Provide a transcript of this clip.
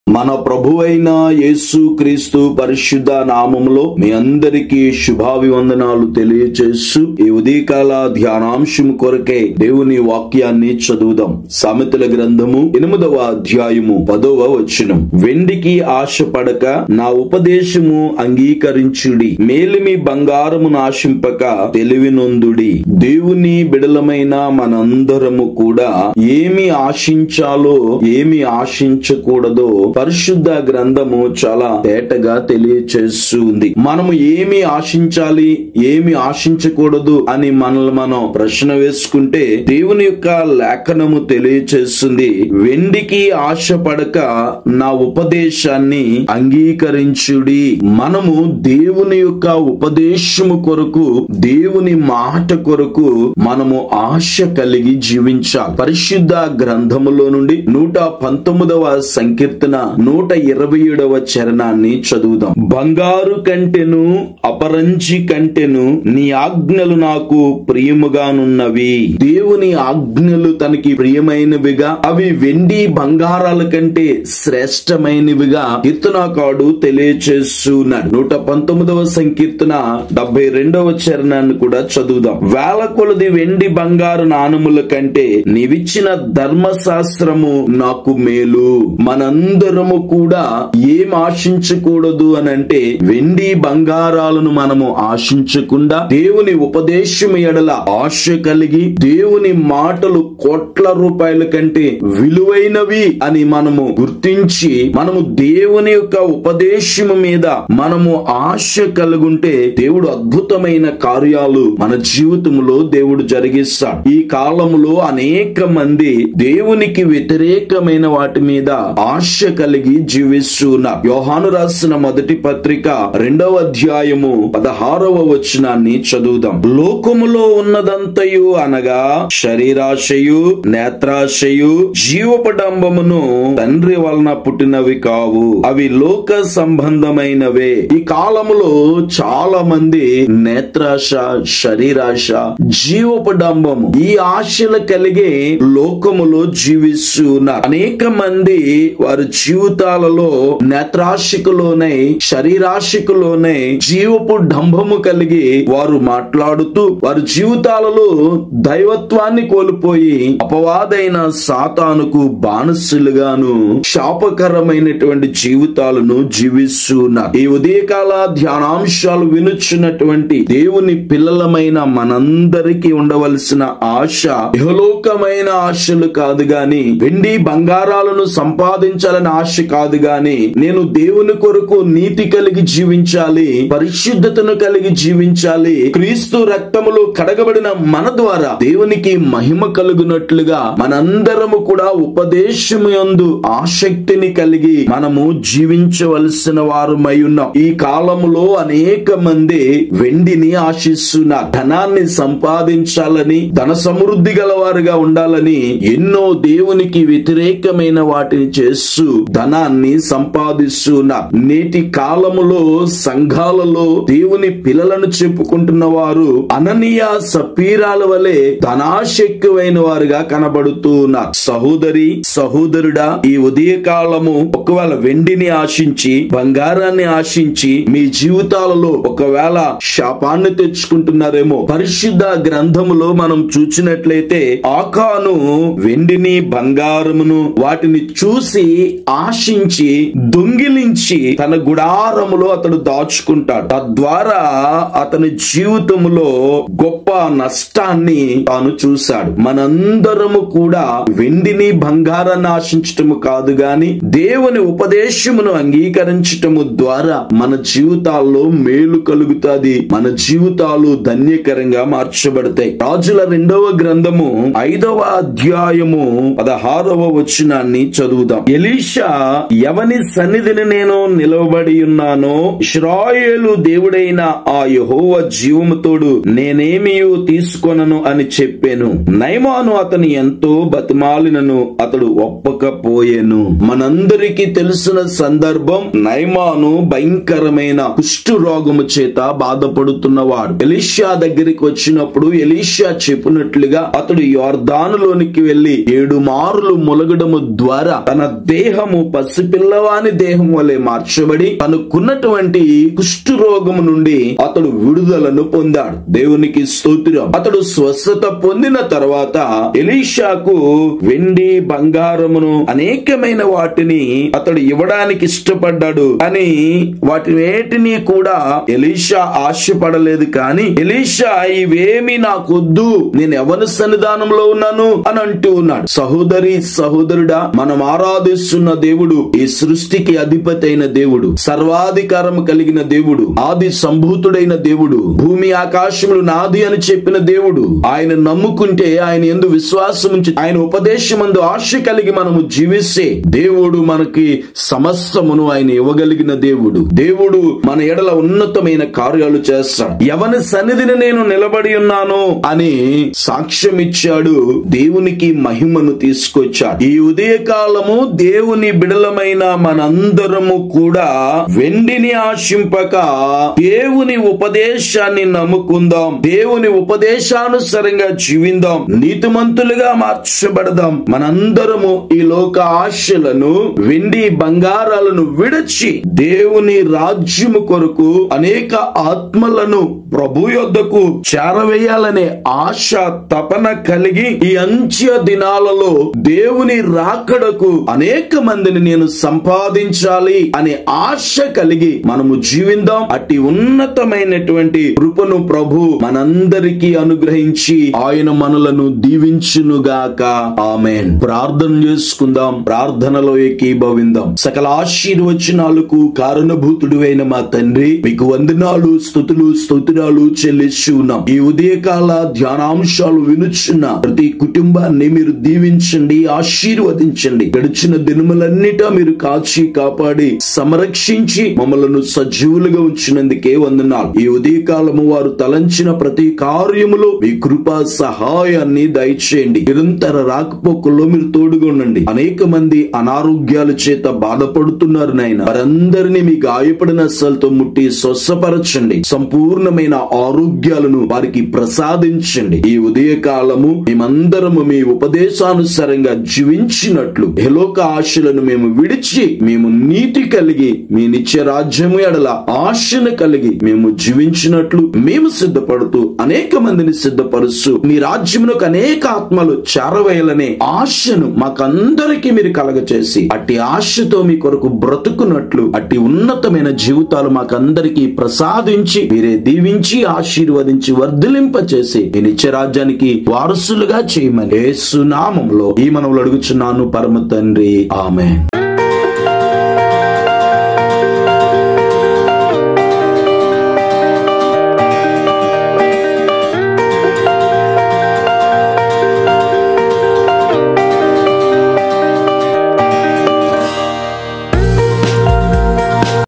మన ప్రభువైన యేసు క్రీస్తు పరిశుద్ధ నామములో మీ అందరికీ శుభాభివందనాలు తెలియజేస్తూ ఈ ఉదయకాల ధ్యానాంశం కొరకే దేవుని వాక్యాన్ని చదువుదాం. సామెతల గ్రంథము 8వ అధ్యాయము 10వ వచనం. వెండికి ఆశపడక నా ఉపదేశము అంగీకరించుడి, మేలిమి బంగారము నాశింపక తెలివినొందుడి. దేవుని బిడలమైన మనందరము కూడా ఏమి ఆశించాలో ఏమి ఆశించకూడదో పరిశుద్ధ గ్రంథము చాలా తేటగా తెలియచేస్తుంది. మనము ఏమి ఆశించాలి, ఏమి ఆశించకూడదు అని మనల్ని మనం ప్రశ్న వేసుకుంటే దేవుని యొక్క లేఖనము తెలియచేస్తుంది. వెండికి ఆశపడక నా ఉపదేశాన్ని అంగీకరించుడి. మనము దేవుని యొక్క ఉపదేశము కొరకు, దేవుని మాట కొరకు మనము ఆశ కలిగి జీవించాలి. పరిశుద్ధ గ్రంథములో నుండి 119వ సంకీర్తన 127వ చరణాన్ని చదువుదాం. బంగారు కంటెను అపరంజి కంటెను నీ ఆజ్ఞలు నాకు ప్రియముగానున్నవి. దేవుని ఆజ్ఞలు తనకి ప్రియమైనవిగా, అవి వెండి బంగారాల కంటే శ్రేష్టమైనవిగా కీర్తనకారుడు తెలియచేస్తున్నాడు. 119వ సంకీర్తన 72వ చరణాన్ని కూడా చదువుదాం. వేల కొలది వెండి బంగారు నాణముల కంటే నీవిచ్చిన ధర్మశాస్త్రము నాకు మేలు. మనందరము కూడా ఏం ఆశించకూడదు అని అంటే వెండి బంగారాలను మనము ఆశించకుండా దేవుని ఉపదేశము ఎడల ఆశ కలిగి, దేవుని మాటలు కోట్ల రూపాయల కంటే విలువైనవి అని మనము గుర్తించి మనము దేవుని యొక్క ఉపదేశము మీద మనము ఆశ కలుగుంటే దేవుడు అద్భుతమైన కార్యాలు మన జీవితంలో దేవుడు జరిగిస్తాడు. ఈ కాలంలో అనేక మంది దేవునికి వ్యతిరేకమైన వాటి మీద ఆశ కలిగి జీవిస్తున్నారు. యోహాను రాసిన మొదటి పత్రిక 2వ అధ్యాయము 16వ వచనాన్ని చదువుదాం. లోకములో ఉన్నదంతయు అనగా శరీరాశయు, నేత్రాశయు, జీవపడంబమును తండ్రి వలన పుట్టినవి కావు, అవి లోక సంబంధమైనవే. ఈ కాలములో చాలా మంది నేత్రాశ, శరీరాశ, జీవపడంబము ఈ ఆశలు కలిగే లోకములో జీవిస్తున్నారు. అనేక మంది వారి జీవితాలలో నేత్రాశికులోనై, శరీరాశికులోనై జీవపు డంబము కలిగి వారు మాట్లాడుతూ వారి జీవితాలలో దైవత్వాన్ని కోల్పోయి అపవాదైన సాతానుకు బానిసలుగాను శాపకరమైనటువంటి జీవితాలను జీవిస్తున్నారు. ఈ ఉదయకాల ధ్యానాంశాలు వినుచున్నటువంటి దేవుని పిల్లలమైన మనందరికీ ఉండవలసిన ఆశ ఇహలోకమైన ఆశలు కాదు గాని, వెండి బంగారాలను సంపాదించాలని ఆశ కాదు గాని, నేను దేవుని కొరకు నీతి కలిగి జీవించాలి, పరిశుద్ధతను కలిగి జీవించాలి, క్రీస్తు రక్తములో కడగబడిన మన ద్వారా దేవునికి మహిమ కలుగునట్లుగా మనందరము కూడా ఉపదేశము యందు ఆసక్తిని కలిగి మనము జీవించవలసిన వారమై ఉన్నాం. ఈ కాలములో అనేక మంది వెండిని ఆశిస్తున్నారు. ధనాన్ని సంపాదించాలని, ధన సమృద్ధి గలవారుగా ఉండాలని ఎన్నో దేవునికి వ్యతిరేకమైన వాటిని చేస్తూ ధనాన్ని సంపాదిస్తున్నారు. నేటి కాలములో సంఘాలలో దేవుని పిల్లలను చెప్పుకుంటున్న వారు అననీయ సపీరాల వలె ధనాశక్తివైన వారుగా కనబడుతూ ఉన్నారు. సహోదరి, సహోదరుడా, ఈ ఉదయ కాలము ఒకవేళ వెండిని ఆశించి, బంగారాన్ని ఆశించి మీ జీవితాలలో ఒకవేళ శాపాన్ని తెచ్చుకుంటున్నారేమో. పరిశుద్ధ గ్రంథములో మనం చూసినట్లయితే ఆకాను వెండిని బంగారమును వాటిని చూసి ఆశించి దొంగిలించి తన గుడారములో అతడు దాచుకుంటాడు. తద్వారా అతని జీవితంలో గొప్ప నష్టాన్ని తాను చూశాడు. మనందరము కూడా వెండిని బంగారాన్ని ఆశించటము కాదు గాని దేవుని ఉపదేశమును అంగీకరించటము ద్వారా మన జీవితాల్లో మేలు కలుగుతుంది, మన జీవితాలు ధన్యకరంగా మార్చబడతాయి. రాజుల 2వ గ్రంథము 5వ అధ్యాయము 16వ వచనాన్ని చదువుదాం. ఎలీషా, ఎవని సన్నిధిని నేను నిలవబడి ఉన్నానో, ఇశ్రాయేలు దేవుడైన ఆ యెహోవా జీవముతోడు నేనేమియు తీసుకొనను అని చెప్పాను. నయమాను అతని ఎంతో బతిమాలినను అతడు ఒప్పకపోయెను. మనందరికీ తెలిసిన సందర్భం, నయమాను భయంకరమైన కుష్టు రోగము చేత బాధపడుతున్నవాడు. ఎలీషా దగ్గరికి వచ్చినప్పుడు ఎలీషా చెప్పినట్లుగా అతడు యోర్దానులోనికి వెళ్లి 7 మారులు ములగడము ద్వారా తన దేహము పసిపిల్లవాని దేహం వలె మార్చబడి తనకున్నటువంటి కుష్టు రోగము నుండి అతడు విడుదలను పొందాడు. దేవునికి స్తోత్రం. అతడు స్వస్థత పొందిన తర్వాత ఎలీషాకు వెండి బంగారమును అనేకమైన వాటిని అతడు ఇవ్వడానికి ఇష్టపడ్డాడు. కానీ వాటినేటిని కూడా ఎలీషా ఆశపడలేదు. కానీ ఎలీషా ఇవేమి నాకొద్దు, నేను ఎవరి సన్నిధానంలో ఉన్నాను అని అంటూ ఉన్నాడు. సహోదరి సహోదరుడా, మనం ఆరాధిస్తున్న దేవుడు ఈ సృష్టికి అధిపతి అయిన దేవుడు, సర్వాధికారం కలిగిన దేవుడు, ఆది సంభూతుడైన దేవుడు, భూమి ఆకాశములు నాది అని చెప్పిన దేవుడు. ఆయన నమ్ముకుంటే, ఆయన యందు విశ్వాసం ఉంచి, ఆయన ఉపదేశమందు ఆశ కలిగి మనము జీవిస్తే దేవుడు మనకి సమస్తమును ఆయన ఇవ్వగలిగిన దేవుడు. దేవుడు మన ఎడల ఉన్నతమైన కార్యాలు చేస్తాడు. ఎవని సన్నిధిని నేను నిలబడి ఉన్నాను అని సాక్ష్యం ఇచ్చాడు. దేవునికి మహిమను తీసుకొచ్చాడు. ఈ ఉదయకాలము దేవుని బిడలమైన మనందరము కూడా వెండిని ఆశింపక దేవుని ఉపదేశాన్ని నమ్ముకుందాం. దేవుని ఉపదేశానుసారంగా జీవిందాం. నీతిమంతులుగా మార్చబడదాం. మనందరము ఈ లోక ఆశలను, వెండి బంగారాలను విడిచి దేవుని రాజ్యము కొరకు అనేక ఆత్మలను ప్రభు యొద్దకు చేరవేయాలనే ఆశ తపన కలిగి ఈ అంత్య దినాలలో దేవుని రాకడకు అనేక మందిని నేను సంపాదించాలి అనే ఆశ కలిగి మనము జీవిందాం. అట్టి ఉన్నతమైనటువంటి కృపను ప్రభు మనందరికీ అనుగ్రహించి ఆయన మనలను దీవించునుగాక. ఆమేన్. ప్రార్థన చేసుకుందాం. ప్రార్థనలో ఏకీభవిందాం. సకల ఆశీర్వచనాలకు కారణభూతుడు అయిన మా తండ్రి, మీకు వందనాలు, స్తుతులు, స్తోత్రాలు చెల్లిస్తూ ఉన్నాం. ఈ ఉదయకాల ధ్యానాంశాలు వినుచున్న ప్రతి కుటుంబాన్ని మీరు దీవించండి, ఆశీర్వదించండి. గడిచిన దినములన్నిటా మీరు కాచి కాపాడి సంరక్షించి మమ్మలను సజీవులుగా ఉంచినందుకే వందనాలు. ఈ ఉదయకాలము వారు తలంచిన ప్రతి కార్యములో మీ కృపా సహాయాన్ని దయచేయండి. నిరంతర రాకపోకల్లో మీరు తోడుగా ఉండండి. అనేక మంది అనారోగ్యాల చేత బాధపడుతున్నారు నాయన. వారందరినీ మీ గాయపడిన అస్సలతో ముట్టి స్వస్థపరచండి. సంపూర్ణమైన ఆరోగ్యాలను వారికి ప్రసాదించండి. ఈ ఉదయకాలము మేమందరము మీ ఉపదేశానుసారంగా జీవించినట్లు యెహోలోక ఆశలను మేము విడిచి మేము నీతి కలిగి మీ నిత్య రాజ్యము ఎడల ఆశను కలిగి మేము జీవించినట్లు మేము సిద్ధపడుతూ అనేక మందిని సిద్ధపరుస్తూ మీ రాజ్యమునకు అనేక ఆత్మలు చేరవేయాలనే ఆశను మాకందరికీ మీరు కలగచేసి అట్టి ఆశతో మీ కొరకు బ్రతుకున్నట్లు అట్టి ఉన్నతమైన జీవితాలు మాకందరికీ ప్రసాదించి మీరే దీవించి ఆశీర్వదించి వర్ధిలింపచేసి ఈ నిత్య రాజ్యానికి వారసులుగా చేయమని యేసు నామములో ఈ మనవులు అడుగుచున్నాను పరమ తండ్రి. ఆమేన్.